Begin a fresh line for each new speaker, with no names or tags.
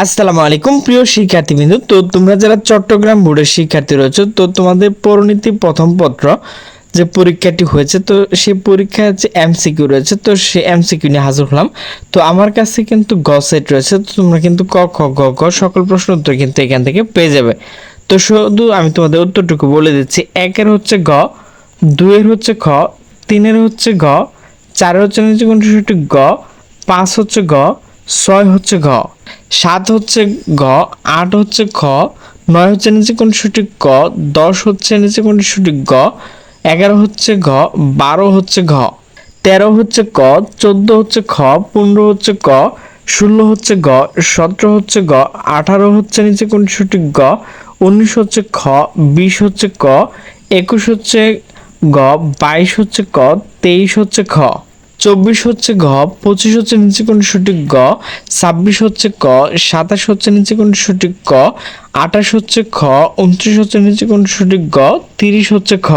আসসালামু আলাইকুম প্রিয় শিক্ষার্থীবৃন্দ। তো তোমরা যারা চট্টগ্রাম বোর্ডের শিক্ষার্থী রয়েছে, তো তোমাদের পরিণতি প্রথম পত্র যে পরীক্ষাটি হয়েছে, তো সেই পরীক্ষায় যে এমসিকিউ রয়েছে, তো সেই এমসিকিউ নিয়ে হাজির হলাম। তো আমার কাছে কিন্তু গ সেট রয়েছে, তো তোমরা কিন্তু ক খ গ ঘ সকল প্রশ্ন উত্তর কিন্তু এখান থেকে পেয়ে যাবে। তো শুধু আমি তোমাদের উত্তরটুকু বলে দিচ্ছি। একের হচ্ছে গ, দুইয়ের হচ্ছে খ, তিনের হচ্ছে গ, চারের হচ্ছে নিচে কোনটি সঠিক গ, পাঁচ হচ্ছে গ, ছয় হচ্ছে ঘ, সাত হচ্ছে ঘ, আট হচ্ছে খ, নয় হচ্ছে নিচে কোনটি সঠিক ক, 10 হচ্ছে নিচে কোনটি সঠিক গ, 11 হচ্ছে ঘ, 12 হচ্ছে ঘ, 13 হচ্ছে ক, 14 হচ্ছে খ, 15 হচ্ছে ক, 16 হচ্ছে গ, 17 হচ্ছে গ, 18 হচ্ছে নিচে কোনটি সঠিক গ, 19 হচ্ছে খ, 20 হচ্ছে ক, 21 হচ্ছে গ, 22 হচ্ছে ক, 23 হচ্ছে খ, 24 হচ্ছে ঘ, 25 হচ্ছে নিচে কোনটি সঠিক গ, 26 হচ্ছে ক, 27 হচ্ছে নিচে কোনটি সঠিক ক, 28 হচ্ছে খ, 29 হচ্ছে নিচে কোনটি সঠিক গ, 30 হচ্ছে খ।